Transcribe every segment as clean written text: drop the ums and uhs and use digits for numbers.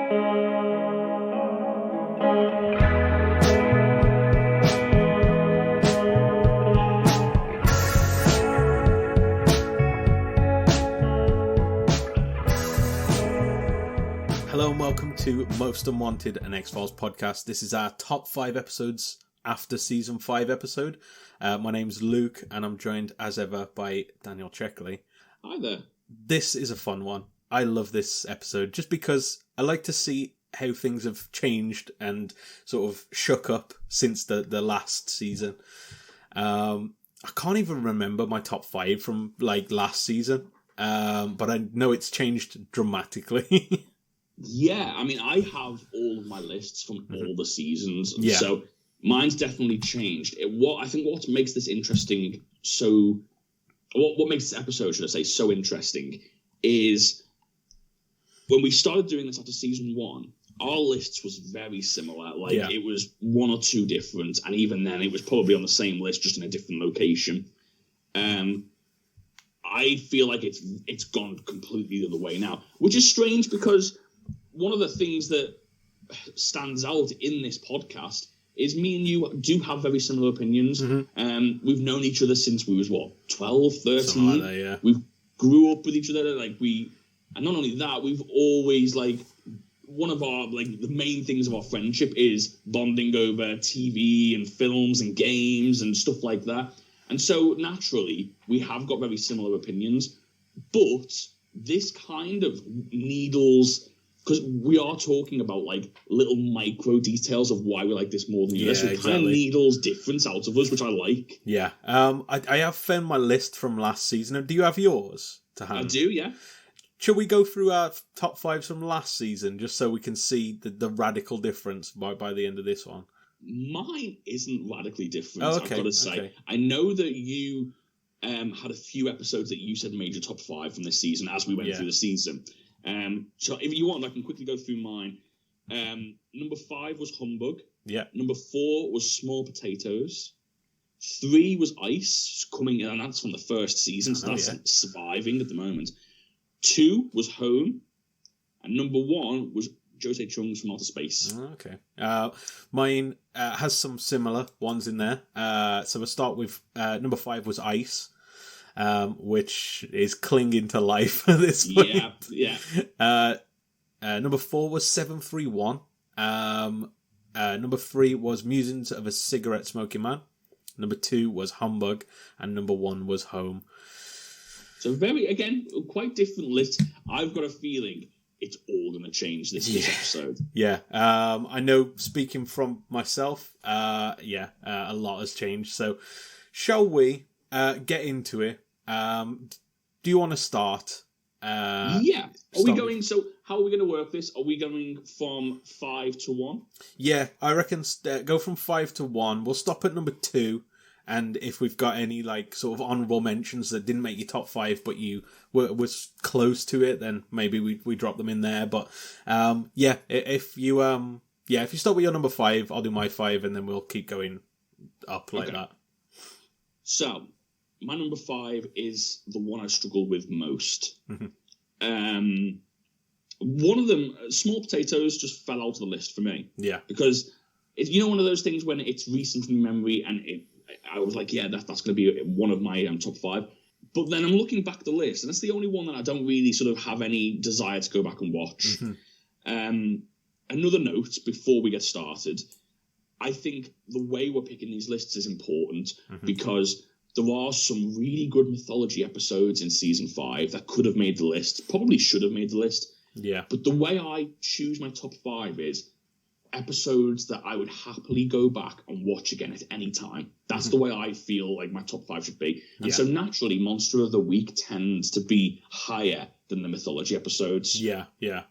Hello and welcome to Most Unwanted, an X-Files podcast. This is our top 5 episodes after season 5 episode. My name's Luke and I'm joined as ever by Daniel Checkley. Hi there. This is a fun one. I love this episode just because I like to see how things have changed and sort of shook up since the last season. I can't even remember my top 5 from like last season, but I know it's changed dramatically. Yeah, I mean, I have all of my lists from all the seasons, Yeah. so mine's definitely changed. I think what makes this interesting, what makes this episode, should I say, so interesting, is when we started doing this after season 1, our lists was very similar. It was one or two different, and even then, it was probably on the same list, just in a different location. I feel like it's gone completely the other way now, which is strange because one of the things that stands out in this podcast is me and you do have very similar opinions. Mm-hmm. We've known each other since we was, 12, 13? Something like that, yeah. We grew up with each other. And not only that, we've always, one of our, the main things of our friendship is bonding over TV and films and games and stuff like that. And so, naturally, we have got very similar opinions. But this kind of needles... Because we are talking about, little micro details of why we like this more than the others. So it kind of needles difference out of us, which I like. Yeah. I have found my list from last season. Do you have yours to hand? I do, yeah. Shall we go through our top 5s from last season, just so we can see the radical difference by the end of this one? Mine isn't radically different, I've got to say. Okay. I know that you had a few episodes that you said made your top 5 from this season as we went through the season. So if you want, I can quickly go through mine. Number 5 was Humbug. Yeah. Number 4 was Small Potatoes. 3 was Ice, coming in, and that's from the first season, so that's surviving at the moment. 2 was Home. And number 1 was Jose Chung's From Outer Space. Okay. Mine has some similar ones in there. So we'll start with number 5 was Ice. Which is clinging to life at this point. Yeah. Number 4 was 731. Number 3 was Musings of a Cigarette Smoking Man. Number 2 was Humbug. And number 1 was Home. So quite different list. I've got a feeling it's all going to change this episode. Yeah. I know, speaking from myself, a lot has changed. So shall we get into it? Do you want to start? Yeah. So how are we going to work this? Are we going from 5 to 1? Yeah, I reckon go from 5 to 1. We'll stop at number 2. And if we've got any sort of honourable mentions that didn't make your top 5, but you was close to it, then maybe we drop them in there. But if you start with your number 5, I'll do my 5, and then we'll keep going up like that. So my number 5 is the one I struggle with most. Mm-hmm. One of them, Small Potatoes, just fell out of the list for me. Yeah. Because it's, one of those things when it's recent in memory, and I was like, that's going to be one of my top 5. But then I'm looking back at the list, and it's the only one that I don't really sort of have any desire to go back and watch. Mm-hmm. Another note before we get started, I think the way we're picking these lists is important because there are some really good mythology episodes in season 5 that could have made the list, probably should have made the list. Yeah. But the way I choose my top 5 is episodes that I would happily go back and watch again at any time. That's the way I feel like my top 5 should be. And so naturally, Monster of the Week tends to be higher than the mythology episodes. Yeah.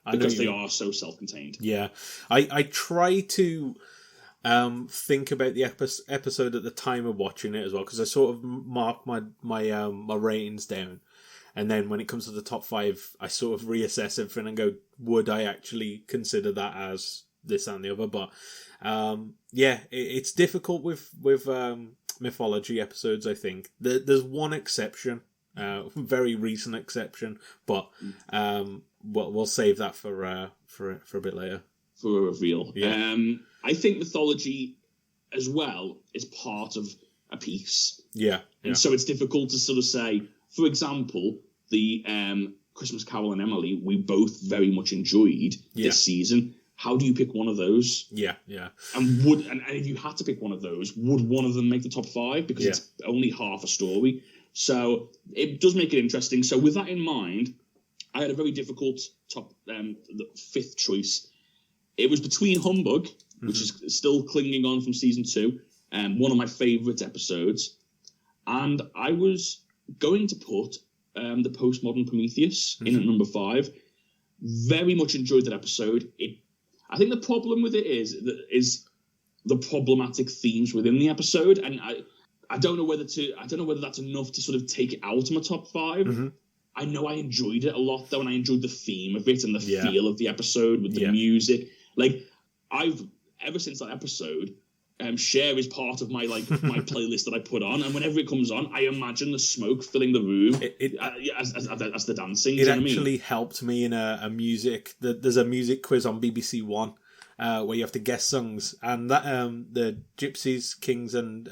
Because they are so self-contained. Yeah. I try to think about the episode at the time of watching it as well, because I sort of mark my ratings down, and then when it comes to the top 5, I sort of reassess everything and go, would I actually consider that as this and the other? But it's difficult with mythology episodes. I think there's one exception, very recent exception, but we'll save that for a bit later. For a reveal. Yeah. I think mythology as well is part of a piece. Yeah. And so it's difficult to sort of say, for example, the Christmas Carol and Emily, we both very much enjoyed this season. How do you pick one of those? Yeah. And if you had to pick one of those, would one of them make the top 5? Because it's only half a story. So it does make it interesting. So with that in mind, I had a very difficult the 5th choice. It was between Humbug, which is still clinging on from season 2, one of my favourite episodes, and I was going to put the Postmodern Prometheus in at number 5. Very much enjoyed that episode. I think the problem with it is the problematic themes within the episode, and I don't know whether that's enough to sort of take it out of my top 5. I know I enjoyed it a lot though, and I enjoyed the theme of it and the feel of the episode with the music. Like, ever since that episode, Cher is part of my my playlist that I put on, and whenever it comes on, I imagine the smoke filling the room as the dancing. It actually helped me in a music. There's a music quiz on BBC One where you have to guess songs, and that the Gypsies, Kings, and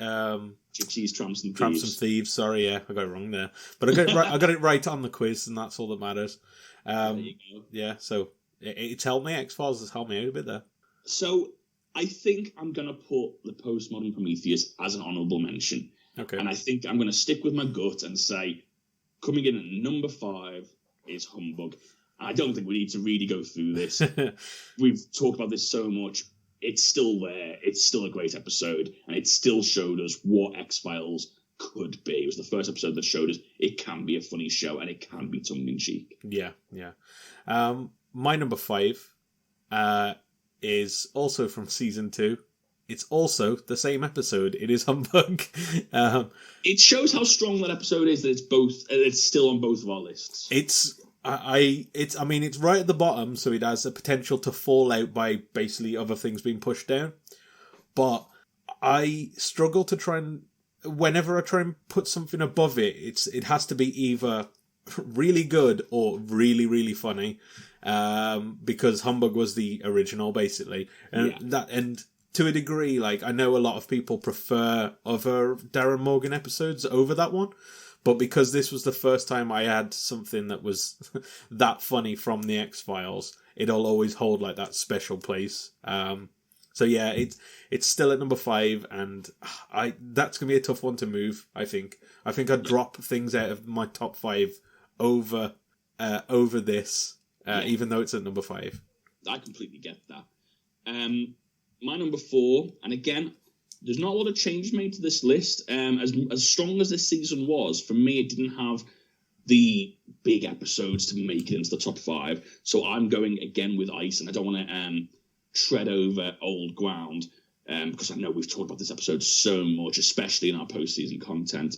Gypsies, Tramps and Thieves. Sorry, I got it wrong there, but I got it right. I got it right on the quiz, and that's all that matters. There you go. Yeah, so it's helped me. X-Files has helped me out a bit there. So I think I'm going to put the Postmodern Prometheus as an honourable mention. Okay. And I think I'm going to stick with my gut and say, coming in at number 5 is Humbug. I don't think we need to really go through this. We've talked about this so much. It's still there. It's still a great episode. And it still showed us what X-Files could be. It was the first episode that showed us it can be a funny show and it can be tongue-in-cheek. Yeah. My number 5 is also from season 2. It's also the same episode. It is Humbug. It shows how strong that episode is that it's still on both of our lists. It's right at the bottom, so it has the potential to fall out by basically other things being pushed down. But I struggle to try and, whenever I try and put something above it, it has to be either really good or really, really funny. Because Humbug was the original, basically, and to a degree, like, I know a lot of people prefer other Darren Morgan episodes over that one, but because this was the first time I had something that was that funny from the X-Files, it'll always hold like that special place. So yeah, it's still at number 5, and that's gonna be a tough one to move. I think I'd drop things out of my top 5 over this. Even though it's at number 5. I completely get that. My number 4, and again, there's not a lot of changes made to this list. As strong as this season was, for me, it didn't have the big episodes to make it into the top 5. So I'm going again with Ice, and I don't want to tread over old ground, because I know we've talked about this episode so much, especially in our post-season content.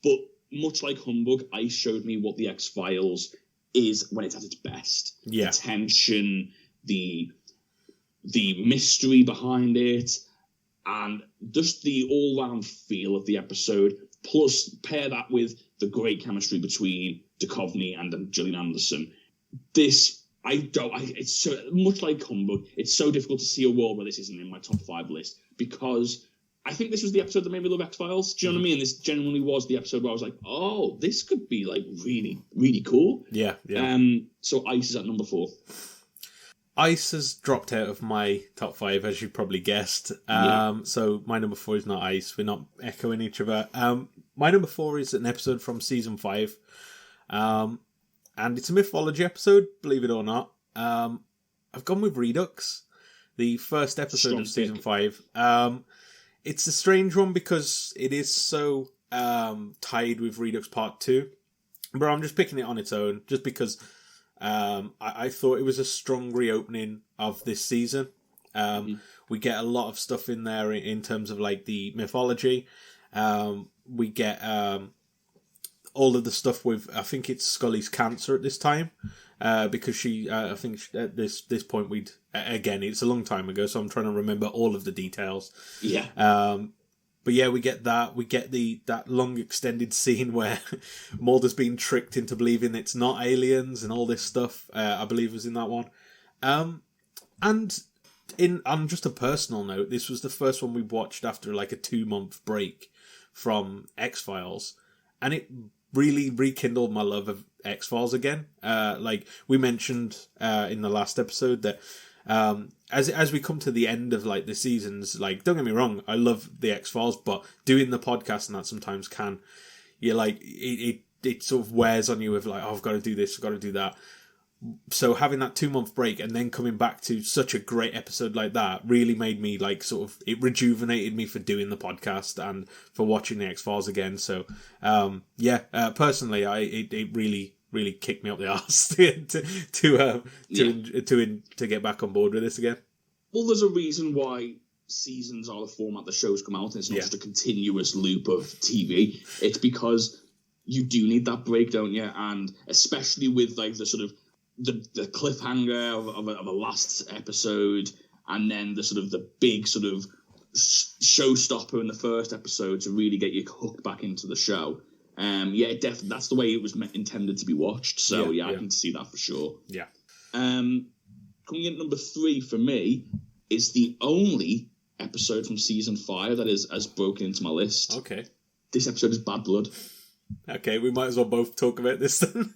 But much like Humbug, Ice showed me what the X-Files is when it's at its best. Yeah. The tension, the mystery behind it, and just the all-round feel of the episode, plus pair that with the great chemistry between Duchovny and Gillian Anderson. It's so much like Humbug, it's so difficult to see a world where this isn't in my top 5 list, because I think this was the episode that made me love X-Files. Do you know what I mean? This genuinely was the episode where I was like, oh, this could be like really, really cool. Yeah. So Ice is at number 4. Ice has dropped out of my top 5, as you probably guessed. So my number 4 is not Ice. We're not echoing each other. My number 4 is an episode from season 5. And it's a mythology episode, believe it or not. I've gone with Redux, the first episode of season 5. It's a strange one because it is so tied with Redux Part 2. But I'm just picking it on its own, just because I thought it was a strong reopening of this season. We get a lot of stuff in there in terms of like the mythology. We get all of the stuff with, I think it's Scully's cancer at this time. Because she, I think at this point again, it's a long time ago, so I'm trying to remember all of the details. Yeah. But yeah, we get that. We get that long extended scene where Mulder's being tricked into believing it's not aliens and all this stuff. I believe was in that one. And on just a personal note, this was the first one we watched after like a 2-month break from X-Files, and it really rekindled my love of X-Files again. Like we mentioned in the last episode that as we come to the end of like the seasons, like don't get me wrong, I love the X-Files, but doing the podcast and that sometimes you're like it sort of wears on you with like, oh, I've got to do this, I've got to do that. So having that 2-month break and then coming back to such a great episode like that really made me like sort of, it rejuvenated me for doing the podcast and for watching the X-Files again. So personally, it really kicked me up the arse to get back on board with this again. Well, there's a reason why seasons are the format the shows come out, and it's not just a continuous loop of TV. It's because you do need that break, don't you? And especially with like the sort of the cliffhanger of a last episode, and then the sort of the big sort of showstopper in the first episode to really get you hooked back into the show. Definitely that's the way it was intended to be watched. So I can see that for sure. Yeah. Coming in at number 3 for me is the only episode from season 5 that has broken into my list. Okay. This episode is Bad Blood. Okay, we might as well both talk about this then.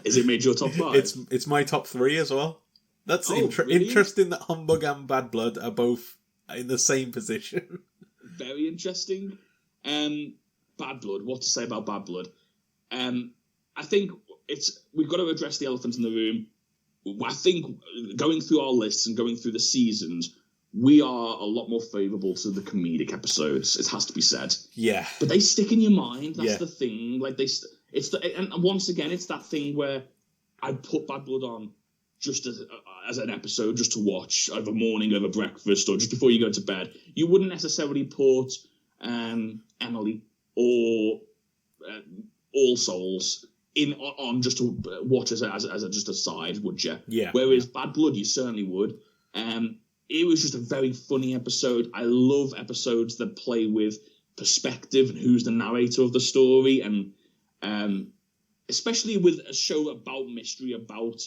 Is it made your top 5? It's my top 3 as well. That's really? Interesting that Humbug and Bad Blood are both in the same position. Very interesting. Bad Blood. What to say about Bad Blood? I think we've got to address the elephant in the room. I think going through our lists and going through the seasons, we are a lot more favourable to the comedic episodes. It has to be said. Yeah. But they stick in your mind. That's the thing. Like and once again, it's that thing where I'd put Bad Blood on just as an episode, just to watch over morning, over breakfast, or just before you go to bed. You wouldn't necessarily put Emily or All Souls on just to watch as a just a side, would you? Yeah. Whereas Bad Blood, you certainly would. It was just a very funny episode. I love episodes that play with perspective and who's the narrator of the story, and especially with a show about mystery, about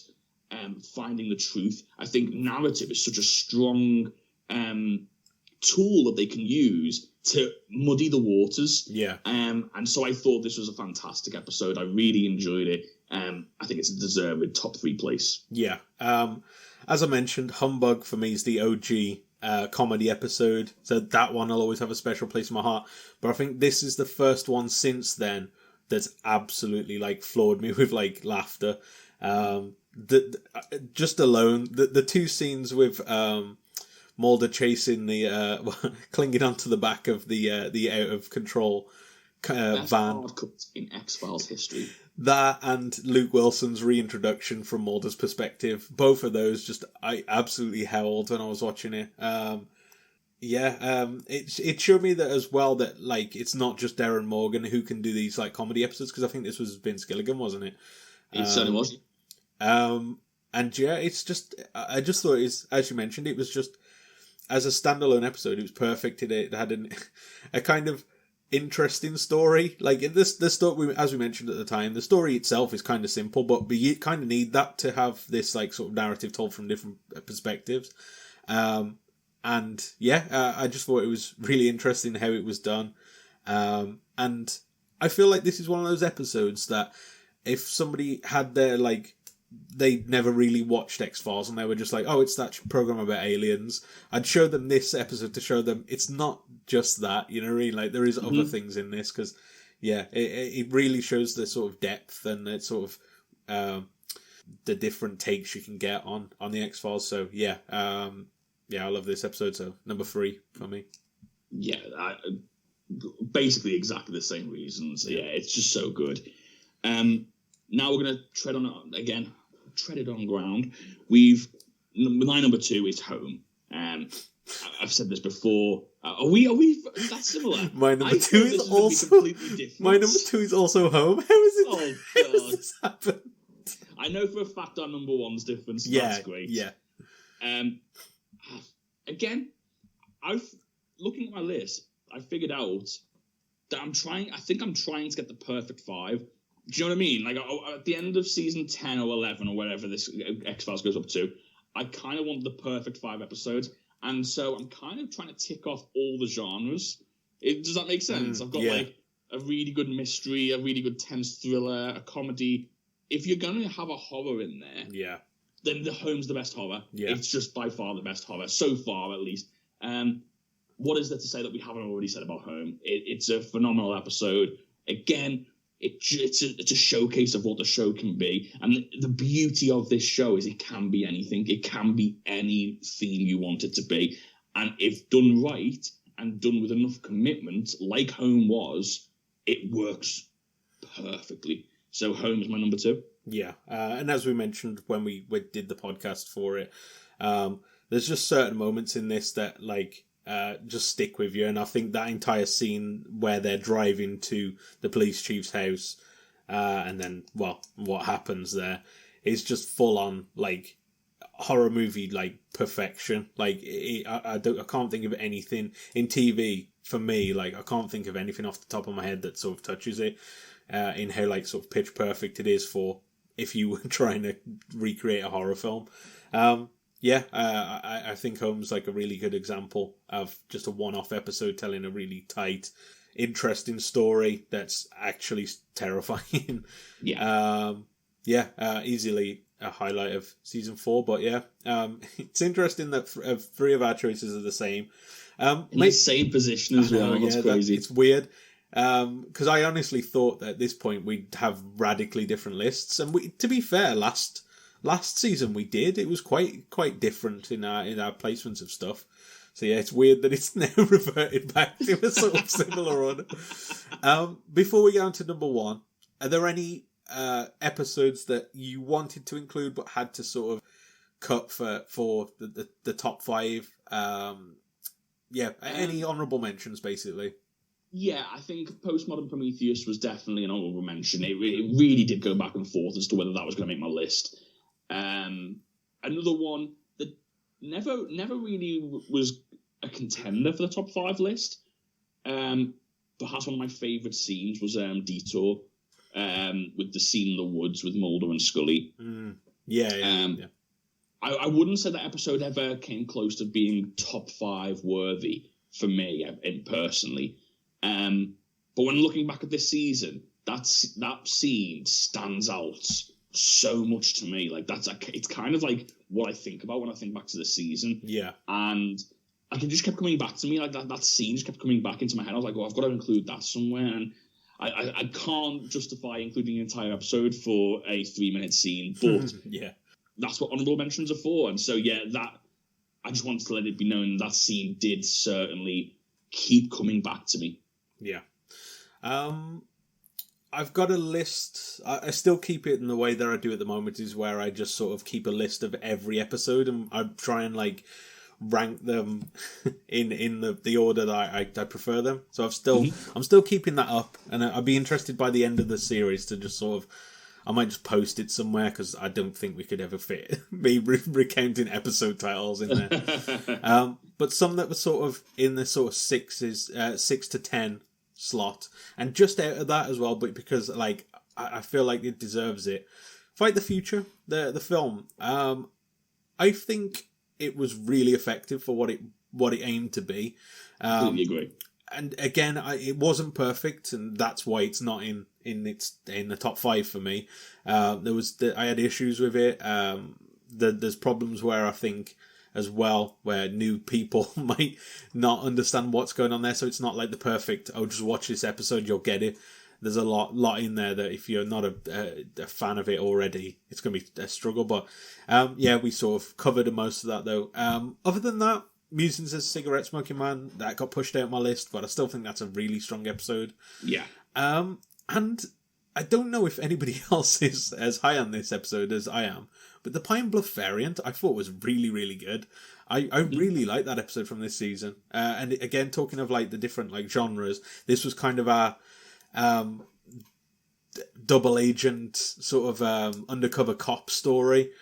finding the truth. I think narrative is such a strong tool that they can use to muddy the waters. Yeah. And so I thought this was a fantastic episode. I really enjoyed it. I think it's a deserved top 3 place. Yeah. As I mentioned, Humbug for me is the OG comedy episode. So that one will always have a special place in my heart. But I think this is the first one since then that's absolutely like floored me with like laughter. Just alone, the 2 scenes with Mulder chasing the clinging onto the back of the out of control van. Hard cut in X-Files history. That and Luke Wilson's reintroduction from Mulder's perspective. Both of those I absolutely howled when I was watching it. It showed me that as well, that like it's not just Darren Morgan who can do these like comedy episodes, because I think this was Vince Gilligan, wasn't it? It certainly was. And yeah, it's just, I just thought as you mentioned, it was just, as a standalone episode, it was perfect. It had a kind of interesting story. Like in the story, as we mentioned at the time, the story itself is kind of simple, but you kind of need that to have this like sort of narrative told from different perspectives. I just thought it was really interesting how it was done. And I feel like this is one of those episodes that if somebody had their like, they never really watched X-Files and they were just like, oh, it's that program about aliens, I'd show them this episode to show them it's not just that, you know what I mean? Like there is other things in this, because it really shows the sort of depth and the sort of the different takes you can get on the X-Files. So I love this episode. So number 3 for me. Basically exactly the same reasons. It's just so good. Now we're going to tread it on ground. My number 2 is Home. I've said this before. Are we that similar? My number 2 is also my number 2 is also Home. How is it? Oh how God! does this happen? I know for a fact our number 1's different. So that's great. Yeah. Again, looking at my list, I figured out that I think I'm trying to get the perfect 5. Do you know what I mean? Like, at the end of season 10 or 11 or whatever this X-Files goes up to, I kind of want the perfect 5 episodes. And so I'm kind of trying to tick off all the genres. Does that make sense? I've got, like, a really good mystery, a really good tense thriller, a comedy. If you're going to have a horror in there, then The Home's the best horror. Yeah. It's just by far the best horror, so far at least. What is there to say that we haven't already said about Home? It's a phenomenal episode. Again, it's a showcase of what the show can be. And the beauty of this show is it can be anything. It can be any theme you want it to be. And if done right and done with enough commitment, like Home was, it works perfectly. So Home is my number 2. Yeah, and as we mentioned when we did the podcast for it, there's just certain moments in this that, like, just stick with you. And I think that entire scene where they're driving to the police chief's house, and then, well, what happens there is just full on, like, horror movie, like, perfection. Like, I can't think of anything in TV for me. Like, I can't think of anything off the top of my head that sort of touches it, in how, like, sort of pitch perfect it is for if you were trying to recreate a horror film. I think Home's like a really good example of just a one-off episode telling a really tight, interesting story that's actually terrifying. Easily a highlight of season 4. But it's interesting that 3 of our choices are the same. In the same position as well. That's crazy. It's weird. Because I honestly thought that at this point we'd have radically different lists, and to be fair, last season we did. It was quite different in our placements of stuff. So yeah, it's weird that it's now reverted back to a sort of similar order. Before we go on to number 1, are there any episodes that you wanted to include but had to sort of cut for the top 5? Any honourable mentions, basically. Yeah, I think Postmodern Prometheus was definitely an honourable mention. It really did go back and forth as to whether that was going to make my list. Another one that never really was a contender for the top 5 list. Perhaps one of my favourite scenes was Detour, with the scene in the woods with Mulder and Scully. I wouldn't say that episode ever came close to being top 5 worthy for me, personally. But when looking back at this season, that scene stands out so much to me. Like, it's kind of like what I think about when I think back to this season. Yeah. And like, it just kept coming back to me. Like, that scene just kept coming back into my head. I was like, I've got to include that somewhere. And I can't justify including an entire episode for a 3-minute scene, but that's what honourable mentions are for. And so, I just wanted to let it be known that scene did certainly keep coming back to me. Yeah. I've got a list. I still keep it in the way that I do at the moment, is where I just sort of keep a list of every episode, and I try and like rank them in the order that I prefer them. So I'm still keeping that up, and I'd be interested by the end of the series to just sort of, I might just post it somewhere, because I don't think we could ever fit me recounting episode titles in there. But some that were sort of in the sort of 6 to 10 slot, and just out of that as well, but because like I feel like it deserves it. Fight the Future, the film. I think it was really effective for what it aimed to be. Completely agree. And again, it wasn't perfect, and that's why it's not in the top 5 for me. I had issues with it. There's problems where I think as well, where new people might not understand what's going on there. So it's not like the perfect, just watch this episode, you'll get it. There's a lot in there that if you're not a fan of it already, it's going to be a struggle. But we sort of covered most of that though. Other than that, Musings as a Cigarette Smoking Man, that got pushed out my list, but I still think that's a really strong episode. Yeah. And I don't know if anybody else is as high on this episode as I am, but the Pine Bluff variant I thought was really, really good. I really like that episode from this season. And again, talking of like the different like genres, this was kind of our double agent sort of undercover cop story.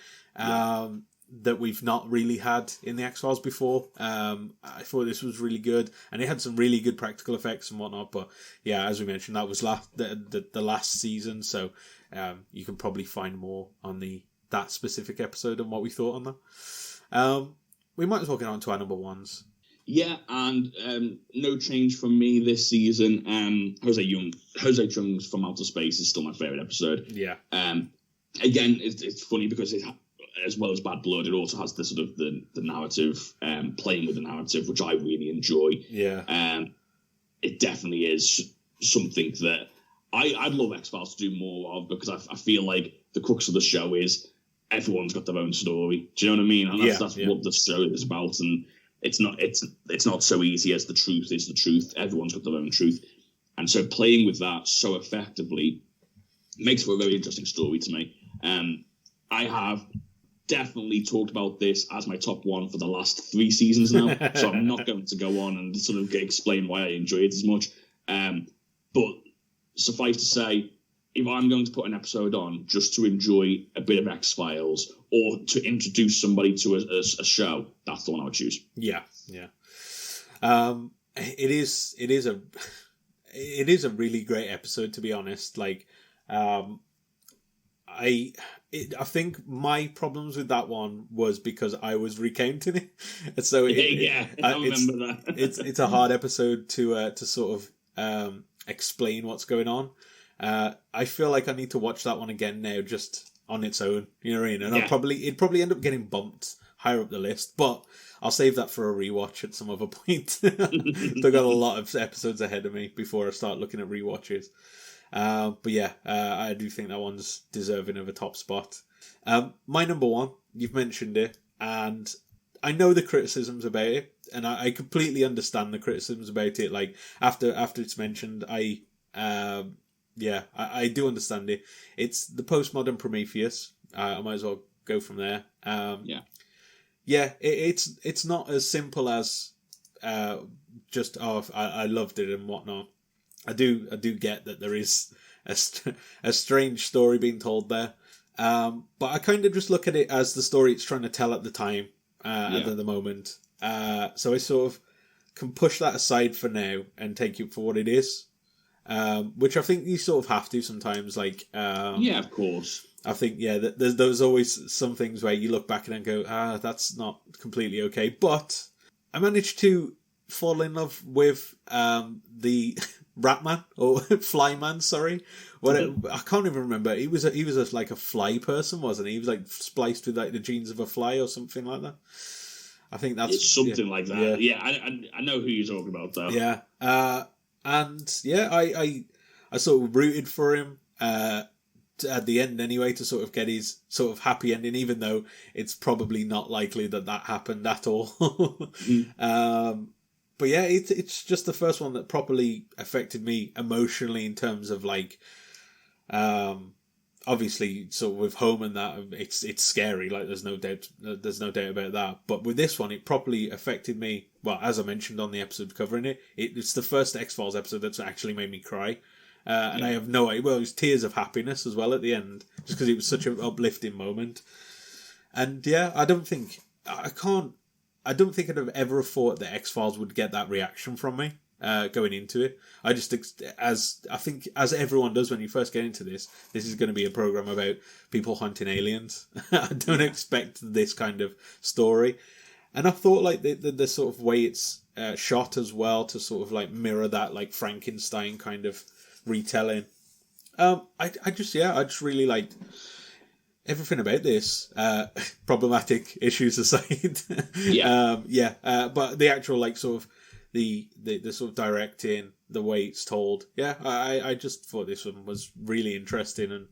that we've not really had in the X-Files before. I thought this was really good, and it had some really good practical effects and whatnot. But yeah, as we mentioned, that was the last season, so you can probably find more on that specific episode and what we thought on that. We might as well get on to our number ones. Yeah, and no change from me this season. Jose Chung's From Outer Space is still my favourite episode. Yeah. Again, it's funny because as well as Bad Blood, it also has the sort of the narrative, playing with the narrative, which I really enjoy. Yeah. It definitely is something that I'd love X-Files to do more of, because I feel like the crux of the show is everyone's got their own story. Do you know what I mean? And that's what the show is about. And it's not so easy as the truth is the truth. Everyone's got their own truth. And so playing with that so effectively makes for a very interesting story to me. I have definitely talked about this as my top one for the last 3 seasons now, so I'm not going to go on and sort of explain why I enjoy it as much. But suffice to say, if I'm going to put an episode on just to enjoy a bit of X-Files or to introduce somebody to a show, that's the one I would choose. Yeah. It is a really great episode, to be honest. Like, I think my problems with that one was because I was recounting it, and so I remember that. it's a hard episode to sort of explain what's going on. I feel like I need to watch that one again now, just on its own. You know what I mean? And it'd probably end up getting bumped higher up the list, but I'll save that for a rewatch at some other point. Still got a lot of episodes ahead of me before I start looking at rewatches. But yeah, I do think that one's deserving of a top spot. My number one, you've mentioned it, and I know the criticisms about it, and I completely understand the criticisms about it. Like, after it's mentioned, I do understand it. It's the postmodern Prometheus. I might as well go from there. It's not as simple as just I loved it and whatnot. I do get that there is a strange story being told there, but I kind of just look at it as the story it's trying to tell at the time and at the moment. So I sort of can push that aside for now and take it for what it is, which I think you sort of have to sometimes. Like, of course. I think there's always some things where you look back and go, that's not completely okay. But I managed to fall in love with the Ratman or Flyman. Sorry, I can't even remember. He was like a fly person, wasn't he? He was like spliced with like the genes of a fly or something like that. I think that's something like that. Yeah, I know who you're talking about though. Yeah, and yeah, I sort of rooted for him at the end anyway, to sort of get his sort of happy ending, even though it's probably not likely that happened at all. But yeah, it's just the first one that properly affected me emotionally in terms of like, obviously sort of with home and that, it's scary. Like there's no doubt about that. But with this one, it properly affected me. Well, as I mentioned on the episode covering it, it's the first X-Files episode that's actually made me cry. And I have no idea. Well, it was tears of happiness as well at the end, just because it was such an uplifting moment. And yeah, I don't think I'd have ever thought that X-Files would get that reaction from me going into it. I think as everyone does when you first get into this is going to be a program about people hunting aliens. I don't expect this kind of story. And I thought like the sort of way it's shot as well to sort of like mirror that like Frankenstein kind of retelling. I just really liked everything about this. Problematic issues aside. But the actual like sort of the sort of directing, the way it's told. Yeah, I just thought this one was really interesting, and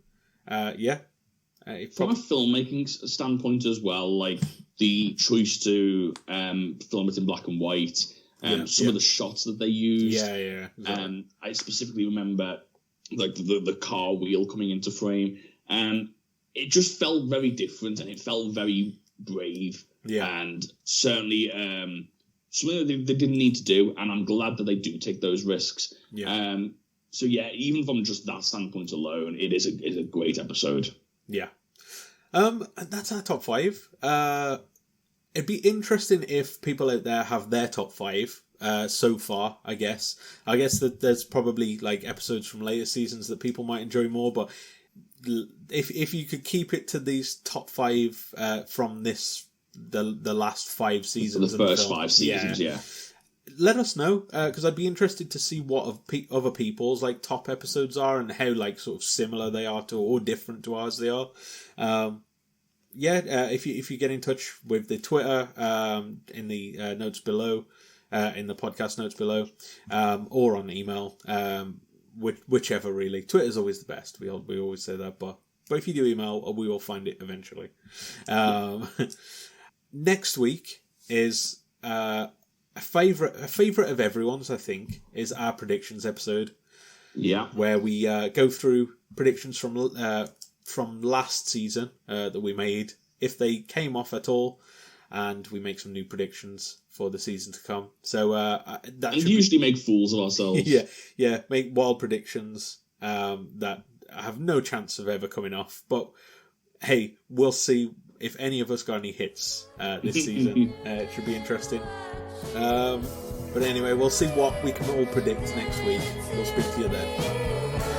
from a filmmaking standpoint as well, like the choice to film it in black and white. Some of the shots that they used. Exactly. I specifically remember like the car wheel coming into frame, and it just felt very different, and it felt very brave. And certainly something that they didn't need to do, and I'm glad that they do take those risks. So yeah, even from just that standpoint alone, it is a great episode. Yeah. That's our top 5. It'd be interesting if people out there have their top 5 so far. I guess that there's probably like episodes from later seasons that people might enjoy more, but if you could keep it to these top 5 from the last 5 seasons, the first 5 seasons, yeah. Let us know, because I'd be interested to see what other people's like top episodes are and how like sort of similar they are to or different to ours they are. If you get in touch with the Twitter in the notes below, in the podcast notes below, or on email, whichever really. Twitter's always the best. We always say that, but if you do email, we will find it eventually. Next week is a favorite of everyone's. I think is our predictions episode. Yeah, where we go through predictions from last season that we made, if they came off at all, and we make some new predictions for the season to come. So usually make fools of ourselves. yeah, make wild predictions that have no chance of ever coming off. But hey, we'll see if any of us got any hits this season. It should be interesting. But anyway, we'll see what we can all predict next week. We'll speak to you then.